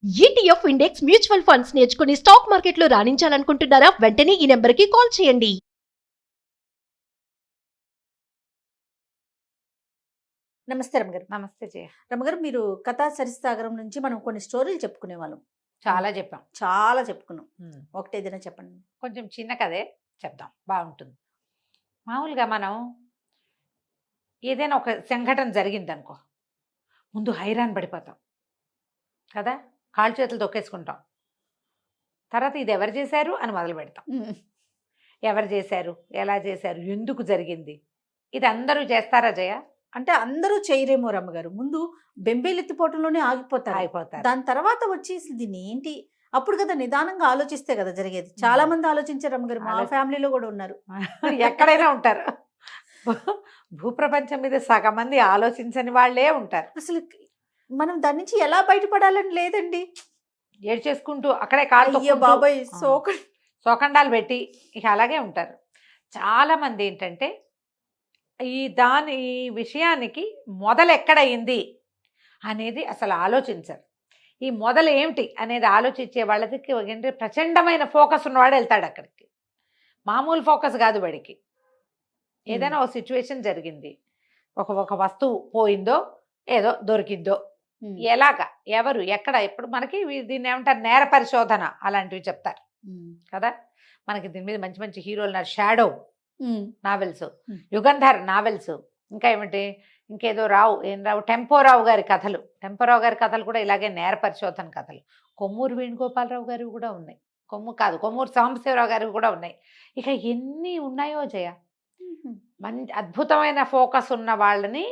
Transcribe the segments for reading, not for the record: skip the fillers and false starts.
ETF index mutual funds నేర్చుకుని stock మార్కెట్లో రాణించాలనుకుంటున్నారా? వెంటనే ఈ నెంబర్కి కాల్ చేయండి. నమస్తే రమగారు. నమస్తే జయ. రమగారు, మీరు కథా సరిసాగరం నుంచి మనం కొన్ని స్టోరీలు చెప్పుకునే వాళ్ళం. చాలా చెప్పాం. చాలా చెప్పుకున్నాం. ఒకటి ఏదైనా చెప్పండి. కొంచెం చిన్న కథే చెప్దాం, బాగుంటుంది. మామూలుగా మనం ఏదైనా ఒక సంఘటన జరిగింది అనుకో, ముందు హైరాన్ పడిపోతాం కదా, కాళ్ళు చేతులు తొక్కేసుకుంటాం. తర్వాత ఇది ఎవరు చేశారు అని మొదలు పెడతాం. ఎవరు చేశారు, ఎలా చేశారు, ఎందుకు జరిగింది, ఇది అందరూ చేస్తారా జయ? అంటే అందరూ చేయరేమో రమ్మగారు. ముందు బెంబేలెత్తిపోవటంలోనే ఆగిపోతారు. దాని తర్వాత వచ్చి దీన్ని ఏంటి, అప్పుడు కదా నిదానంగా ఆలోచిస్తే కదా జరిగేది. చాలా మంది ఆలోచించారు రమ్మగారు. మా ఫ్యామిలీలో కూడా ఉన్నారు. ఎక్కడైనా ఉంటారు. భూప్రపంచం మీద సగం మంది ఆలోచించని వాళ్ళే ఉంటారు. అసలు మనం దాని నుంచి ఎలా బయటపడాలని లేదండి. ఏడు చేసుకుంటూ అక్కడే కాళ్ళు బాబాయ్ సోకండాలు పెట్టి ఇక అలాగే ఉంటారు. చాలా మంది ఏంటంటే ఈ విషయానికి మొదలు ఎక్కడయింది అనేది అసలు ఆలోచించరు. ఈ మొదలు ఏమిటి అనేది ఆలోచించే వాళ్ళకి ఏంటంటే ప్రచండమైన ఫోకస్ ఉన్నవాడు వెళ్తాడు అక్కడికి. మామూలు ఫోకస్ కాదు వాడికి. ఏదైనా ఒక సిచ్యువేషన్ జరిగింది, ఒక వస్తువు పోయిందో ఏదో దొరికిందో, ఎలాగా, ఎవరు, ఎక్కడ, ఎప్పుడు, మనకి దీన్ని ఏమంటారు, నేర పరిశోధన అలాంటివి చెప్తారు కదా. మనకి దీని మీద మంచి మంచి హీరోలు ఉన్నారు. షాడో నావెల్స్, యుగంధర్ నావెల్స్, ఇంకా ఏమిటి, ఇంకేదో రావు టెంపోరావు గారి కథలు. టెంపోరావు గారి కథలు కూడా ఇలాగే నేర పరిశోధన కథలు. కొమ్మూరు వేణుగోపాలరావు గారివి కూడా ఉన్నాయి. కొమ్మూరు సాంబశివరావు గారివి కూడా ఉన్నాయి. ఇక ఎన్ని ఉన్నాయో జయ. మంచి అద్భుతమైన ఫోకస్ ఉన్న వాళ్ళని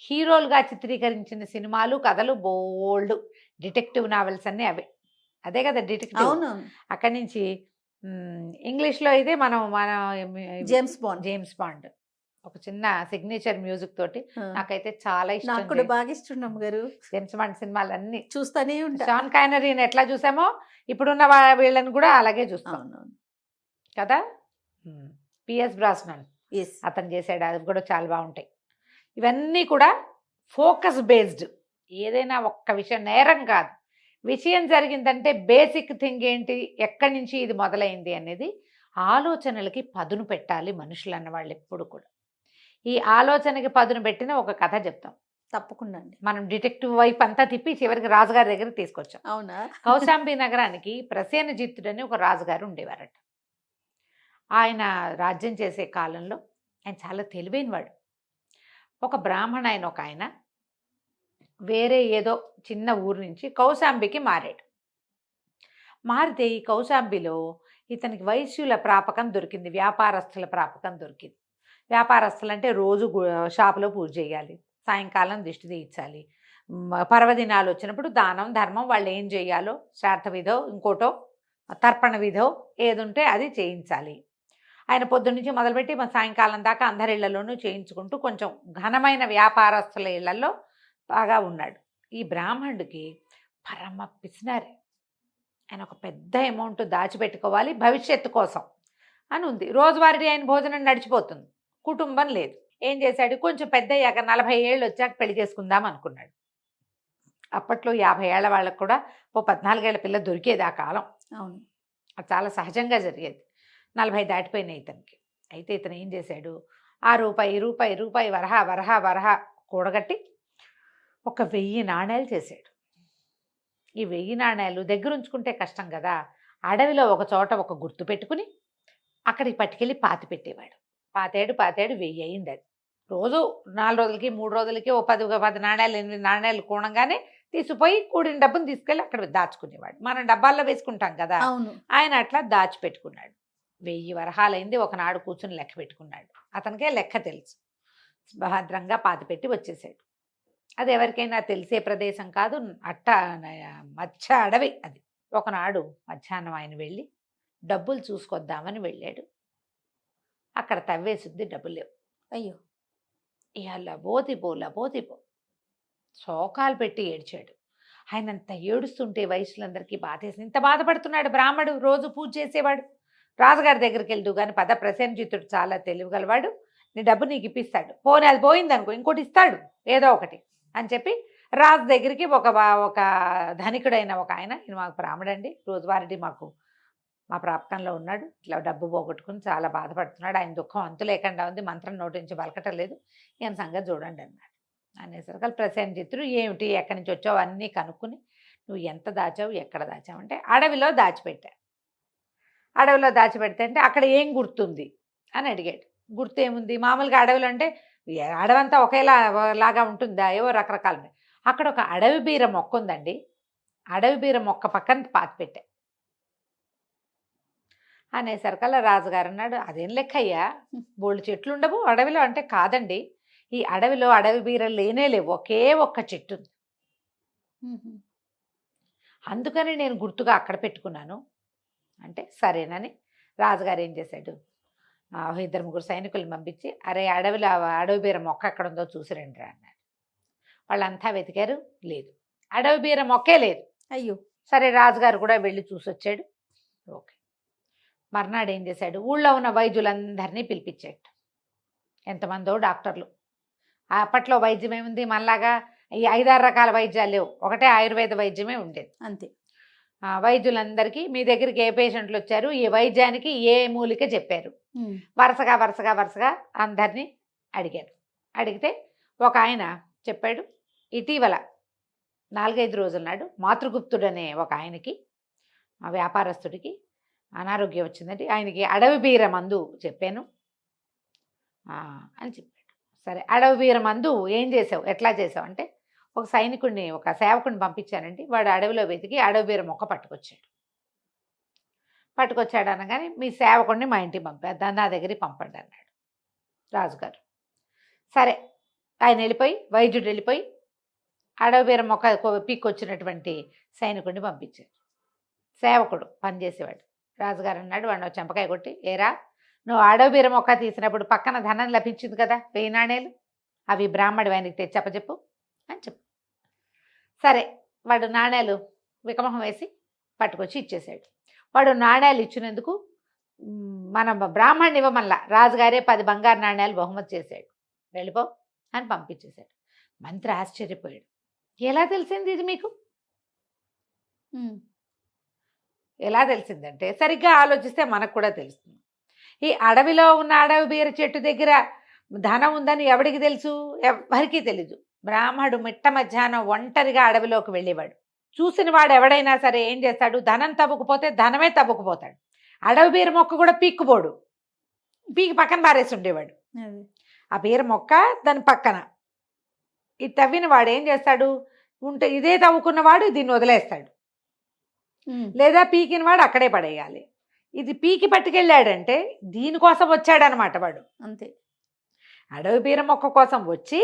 హీరోలుగా చిత్రీకరించిన సినిమాలు, కథలు బోల్డ్. డిటెక్టివ్ నావెల్స్ అన్నీ అవే. అదే కదా డిటెక్టివ్. అక్కడి నుంచి ఇంగ్లీష్లో అయితే మన జేమ్స్ బాండ్ ఒక చిన్న సిగ్నేచర్ మ్యూజిక్ తోటి నాకైతే చాలా ఇష్టం. నాకు కూడా బాగా ఇష్టం గారు. జేమ్స్ బాండ్ సినిమాలు అన్ని చూస్తానే ఉంటాను. షాన్ కానరీని ఎట్లా చూసామో ఇప్పుడున్న వీళ్ళని కూడా అలాగే చూస్తాం కదా. పిఎస్ బ్రాస్నన్ అతను చేసాడు, అది కూడా చాలా బాగుంటాయి. ఇవన్నీ కూడా ఫోకస్ బేస్డ్. ఏదైనా ఒక్క విషయం, నేరం కాదు, విషయం జరిగిందంటే బేసిక్ థింగ్ ఏంటి, ఎక్కడి నుంచి ఇది మొదలైంది అనేది ఆలోచనలకి పదును పెట్టాలి మనుషులు అన్నవాళ్ళు ఎప్పుడు కూడా. ఈ ఆలోచనకి పదును పెట్టిన ఒక కథ చెప్తాం. తప్పకుండా అండి. మనం డిటెక్టివ్ వైపు అంతా తిప్పి చివరికి రాజుగారి దగ్గరికి తీసుకొచ్చాం. అవునా? కౌశాంబి నగరానికి ప్రసేనజిత్తుడని ఒక రాజుగారు ఉండేవారట. ఆయన రాజ్యం చేసే కాలంలో ఆయన చాలా తెలివైనవాడు. ఒక బ్రాహ్మణ ఒక ఆయన వేరే ఏదో చిన్న ఊరు నుంచి కౌశాంబికి మారాడు. మారితే ఈ కౌశాంబిలో ఇతనికి వైశ్యుల ప్రాపకం దొరికింది, వ్యాపారస్తుల ప్రాపకం దొరికింది. వ్యాపారస్తులు అంటే రోజు షాపులో పూజ చేయాలి, సాయంకాలం దిష్టి తీయించాలి, పర్వదినాలు వచ్చినప్పుడు దానం ధర్మం వాళ్ళు ఏం చేయాలో, శ్రాద్ధ విధో ఇంకోటో తర్పణ విధో ఏది ఉంటే అది చేయించాలి. ఆయన పొద్దున్నుంచి మొదలుపెట్టి సాయంకాలం దాకా అందరి ఇళ్లలోనూ చేయించుకుంటూ కొంచెం ఘనమైన వ్యాపారస్తుల ఇళ్లలో బాగా ఉన్నాడు. ఈ బ్రాహ్మణుడికి పరమ పిసినారి. ఆయన ఒక పెద్ద అమౌంట్ దాచిపెట్టుకోవాలి భవిష్యత్తు కోసం అని ఉంది. రోజువారీ ఆయన భోజనం నడిచిపోతుంది, కుటుంబం లేదు. ఏం చేశాడు, కొంచెం పెద్ద అయ్యాక 40 ఏళ్ళు వచ్చాక పెళ్లి చేసుకుందాం అనుకున్నాడు. అప్పట్లో 50 ఏళ్ల వాళ్ళకు కూడా 14 ఏళ్ల పిల్ల దొరికేది ఆ కాలం. అవును, అది చాలా సహజంగా జరిగేది. 40 దాటిపోయినాయి ఇతనికి. అయితే ఇతను ఏం చేశాడు, ఆ రూపాయి వరహ కూడగట్టి ఒక 1000 నాణేలు చేశాడు. ఈ 1000 నాణేలు దగ్గర ఉంచుకుంటే కష్టం కదా, అడవిలో ఒక చోట ఒక గుర్తు పెట్టుకుని అక్కడికి పట్టుకెళ్ళి పాతి పెట్టేవాడు. పాతేడు 1000 అయింది. అది రోజు 4 రోజులకి 3 రోజులకి ఓ 10 నాణేలు 8 నాణేలు కూడంగానే తీసిపోయి కూడిన డబ్బును తీసుకెళ్ళి అక్కడ దాచుకునేవాడు. మనం డబ్బాల్లో వేసుకుంటాం కదా, ఆయన అట్లా దాచిపెట్టుకున్నాడు. 1000 వరహాలైంది. ఒకనాడు కూర్చుని లెక్క పెట్టుకున్నాడు. అతనికే లెక్క తెలుసు. భద్రంగా పాతిపెట్టి వచ్చేసాడు. అది ఎవరికైనా తెలిసే ప్రదేశం కాదు, మధ్య అడవి అది. ఒకనాడు మధ్యాహ్నం ఆయన వెళ్ళి డబ్బులు చూసుకొద్దామని వెళ్ళాడు. అక్కడ తవ్వేసుద్ది, డబ్బులు లేవు. అయ్యో, ఇక లబోతిపో శోకాలు పెట్టి ఏడ్చాడు. ఆయన అంత ఏడుస్తుంటే వయసులందరికీ బాధేసింది. ఇంత బాధపడుతున్నాడు బ్రాహ్మడు, రోజు పూజ చేసేవాడు. రాజుగారి దగ్గరికి వెళ్తూ కానీ ప్రసేనజిత్తుడు చాలా తెలివిగలవాడు, నీ డబ్బు నీకు ఇప్పిస్తాడు, పోనీ అది పోయిందనుకో ఇంకోటి ఇస్తాడు ఏదో ఒకటి అని చెప్పి రాజు దగ్గరికి ఒక ధనికుడైన ఒక ఆయన, ఈయన మాకు బ్రాహ్మడండి, రోజువారీ మా ప్రాపకంలో ఉన్నాడు, ఇట్లా డబ్బు పోగొట్టుకుని చాలా బాధపడుతున్నాడు, ఆయన దుఃఖం అంతు లేకుండా ఉంది, మంత్రం నోటి నుంచి పలకటం లేదు, ఈయన సంగతి చూడండి అన్నాడు. అనేసరికి ప్రసేనజిత్తుడు ఏమిటి, ఎక్కడి నుంచి వచ్చావు అన్నీ కనుక్కుని, నువ్వు ఎంత దాచావు ఎక్కడ దాచావు అంటే అడవిలో దాచిపెట్టా. అడవిలో దాచిపెడితే అంటే అక్కడ ఏం గుర్తుంది అని అడిగాడు. గుర్తు ఏముంది, మామూలుగా అడవిలో అంటే అడవంతా ఒకేలాగా ఉంటుందా, ఏవో రకరకాలు. అక్కడ ఒక అడవి బీర మొక్క ఉందండి, అడవి బీర మొక్క పక్కన పాతి పెట్టా అనేసరికల్లా రాజుగారు అన్నాడు, అదేం లెక్క అయ్యా, బోళ్ళు చెట్లు ఉండవు అడవిలో అంటే. కాదండి, ఈ అడవిలో అడవి బీరలు లేనే లేవు, ఒకే ఒక్క చెట్టు ఉంది, అందుకని నేను గుర్తుగా అక్కడ పెట్టుకున్నాను అంటే. సరేనని రాజుగారు ఏం చేశాడు, 2-3 సైనికులను పంపించి, అరే అడవిలో అడవి బీర మొక్క ఎక్కడ ఉందో చూసిరండి రా అన్నాడు. వాళ్ళంతా వెతికారు, లేదు, అడవి బీర మొక్కే లేదు. అయ్యో. సరే రాజుగారు కూడా వెళ్ళి చూసొచ్చాడు. ఓకే, మర్నాడు ఏం చేశాడు, ఊళ్ళో ఉన్న వైద్యులందరినీ పిలిపించాడు. ఎంతమందో డాక్టర్లు. అప్పట్లో వైద్యం ఏముంది, మనలాగా ఈ 5-6 రకాల వైద్యాలు లేవు, ఒకటే ఆయుర్వేద వైద్యమే ఉండేది అంతే. వైద్యులందరికీ మీ దగ్గరికి ఏ పేషెంట్లు వచ్చారు, ఏ వైద్యానికి ఏ మూలిక చెప్పారు, వరుసగా అందరినీ అడిగారు. అడిగితే ఒక ఆయన చెప్పాడు, ఇటీవల 4-5 రోజుల నాడు మాతృగుప్తుడనే ఒక ఆయనకి, ఆ వ్యాపారస్తుడికి అనారోగ్యం వచ్చిందంటే ఆయనకి అడవి బీర మందు చెప్పాను అని చెప్పాడు. సరే, అడవి బీర మందు ఏం చేసావు, ఎట్లా చేసావు అంటే, ఒక సైనికుడిని, ఒక సేవకుడిని పంపించానండి, వాడు అడవిలో వెతికి అడవి బీర మొక్క పట్టుకొచ్చాడు అనగానే మీ సేవకుడిని మా ఇంటికి పంపారు, నా దగ్గరికి పంపండి అన్నాడు రాజుగారు. సరే, ఆయన వెళ్ళిపోయి, వైద్యుడు వెళ్ళిపోయి అడవి బీర మొక్క పీక్కొచ్చినటువంటి సైనికుడిని పంపించారు. సేవకుడు పనిచేసేవాడు. రాజుగారు అన్నాడు, వాడిని చెంపకాయ కొట్టి, ఏరా నువ్వు అడవి బీర మొక్క తీసినప్పుడు పక్కన ధనం లభించింది కదా, 1000 నాణేలు, అవి బ్రాహ్మడి ఆయనకి తెచ్చప్పచెప్పు అని చెప్పు. సరే, వాడు నాణేలు వికమహం వేసి పట్టుకొచ్చి ఇచ్చేసాడు. వాడు నాణేలు ఇచ్చినందుకు మన బ్రాహ్మణ్ణి ఇవ్వమల్లా రాజుగారే 10 బంగారు నాణేలు బహుమతి చేశాడు, వెళ్ళిపో అని పంపించేశాడు. మంత్రి ఆశ్చర్యపోయాడు, ఎలా తెలిసింది ఇది మీకు? ఎలా తెలిసిందంటే, సరిగ్గా ఆలోచిస్తే మనకు కూడా తెలుస్తుంది. ఈ అడవిలో ఉన్న అడవి బీర చెట్టు దగ్గర ధనం ఉందని ఎవరికి తెలుసు? ఎవ్వరికీ తెలీదు. బ్రాహ్మడు మిట్ట మధ్యాహ్నం ఒంటరిగా అడవిలోకి వెళ్ళేవాడు. చూసిన వాడు ఎవడైనా సరే ఏం చేస్తాడు, ధనం తవ్వుకుపోతే ధనమే తవ్వుకుపోతాడు, అడవి బీర మొక్క కూడా పీక్కుపోడు, పీకి పక్కన పారేసి ఉండేవాడు. ఆ బీర మొక్క దాని పక్కన, ఈ తవ్విన వాడు ఏం చేస్తాడు, ఉంటే ఇదే తవ్వుకున్నవాడు దీన్ని వదిలేస్తాడు, లేదా పీకిన వాడు అక్కడే పడేయాలి. ఇది పీకి పట్టుకెళ్ళాడంటే దీనికోసం వచ్చాడనమాట వాడు. అంతే. అడవి బీర మొక్క కోసం వచ్చి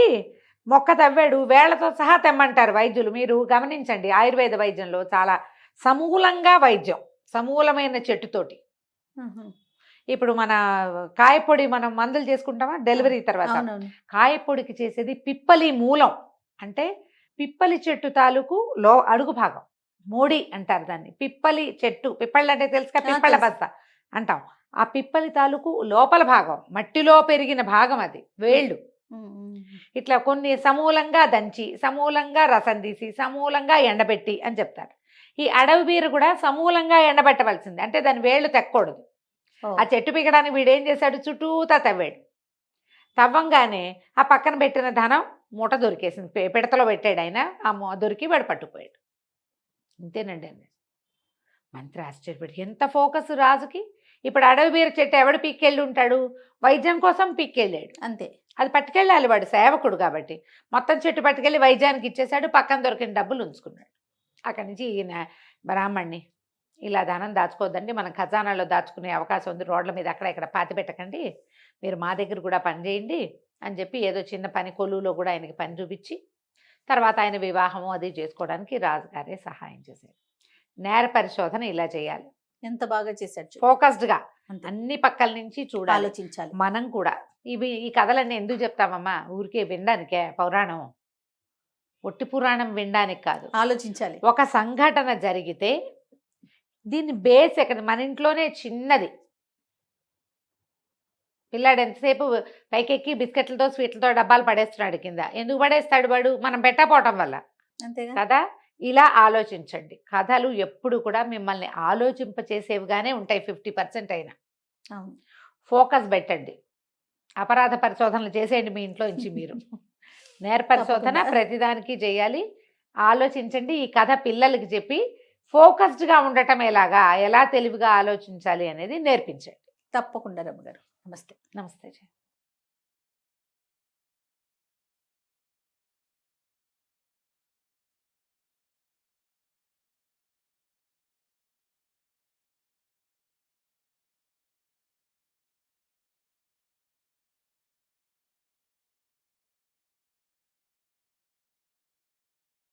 మొక్క తవ్వాడు, వేళ్లతో సహా తెమ్మంటారు వైద్యులు. మీరు గమనించండి, ఆయుర్వేద వైద్యంలో చాలా సమూలంగా వైద్యం, సమూలమైన చెట్టుతోటి. ఇప్పుడు మన కాయపొడి మనం మందులు చేసుకుంటామా డెలివరీ తర్వాత, కాయపొడికి చేసేది పిప్పలి మూలం, అంటే పిప్పలి చెట్టు తాలూకు అడుగు భాగం, మోడి అంటారు దాన్ని. పిప్పలి చెట్టు, పిప్పళ్ళు అంటే తెలుసుగా, పిప్పళ్ళ బస్త అంటాం. ఆ పిప్పలి తాలూకు లోపల భాగం, మట్టిలో పెరిగిన భాగం, అది వేళ్ళు. ఇట్లా కొన్ని సమూలంగా దంచి, సమూలంగా రసం తీసి, సమూలంగా ఎండబెట్టి అని చెప్తారు. ఈ అడవి బీర కూడా సమూలంగా ఎండబెట్టవలసింది, అంటే దాని వేళ్ళు తెక్కకూడదు. ఆ చెట్టు పీకడానికి వీడేం చేశాడు, చుట్టూతా తవ్వాడు. తవ్వంగానే ఆ పక్కన పెట్టిన ధనం మూట దొరికేసింది, పిడతలో పెట్టాడు ఆయన, ఆ దొరికి వాడు పట్టుకుపోయాడు. అంతేనండి అండి. మంత్రి ఆశ్చర్యపడి, ఎంత ఫోకస్ రాజుకి. ఇప్పుడు అడవి బీర చెట్టు ఎవడు పీక్కెళ్ళి ఉంటాడు, వైద్యం కోసం పీక్కెళ్ళాడు, అంతే. అది పట్టుకెళ్ళాలి, వాడు సేవకుడు కాబట్టి మొత్తం చెట్టు పట్టుకెళ్ళి వైద్యానికి ఇచ్చేశాడు, పక్కన దొరికిన డబ్బులు ఉంచుకున్నాడు. అక్కడి నుంచి ఈయన బ్రాహ్మణ్ణి, ఇలా ధనం దాచుకోవద్దండి, మనం ఖజానాలో దాచుకునే అవకాశం ఉంది, రోడ్ల మీద అక్కడ ఇక్కడ పాతి పెట్టకండి, మీరు మా దగ్గర కూడా పని చేయండి అని చెప్పి ఏదో చిన్న పని కొలువులో కూడా ఆయనకి పని చూపించి, తర్వాత ఆయన వివాహము అది చేసుకోవడానికి రాజుగారే సహాయం చేశారు. నేర పరిశోధన ఇలా చేయాలి. ఎంత బాగా చేశాడు, ఫోకస్డ్గా అన్ని పక్కల నుంచి చూడాలి, ఆలోచించాలి. మనం కూడా ఈ కథలన్నీ ఎందుకు చెప్తామమ్మా, ఊరికే వినడానికే, పౌరాణం ఒట్టి పురాణం వినడానికి కాదు, ఆలోచించాలి. ఒక సంఘటన జరిగితే దీన్ని బేస్ ఎక్కడ, మన ఇంట్లోనే చిన్నది, పిల్లాడు ఎంతసేపు పైకెక్కి బిస్కెట్లతో స్వీట్లతో డబ్బాలు పడేస్తున్నాడు కింద, ఎందుకు పడేస్తాడు వాడు, మనం పెట్టకపోవటం వల్ల. అంతేగా. కదా. ఇలా ఆలోచించండి. కథలు ఎప్పుడు కూడా మిమ్మల్ని ఆలోచింపచేసేవిగానే ఉంటాయి 50% అయినా. అవును. ఫోకస్ పెట్టండి. అపరాధ పరిశోధనలు చేసేయండి మీ ఇంట్లో నుంచి మీరు. నేర పరిశోధన తప్పకుండా. ప్రతిదానికి చేయాలి. ఆలోచించండి. ఈ కథ పిల్లలకి చెప్పి ఫోకస్డ్గా ఉండటం ఎలాగా, ఎలా తెలివిగా ఆలోచించాలి అనేది నేర్పించండి. తప్పకుండా రమ్మగారు. నమస్తే. నమస్తే.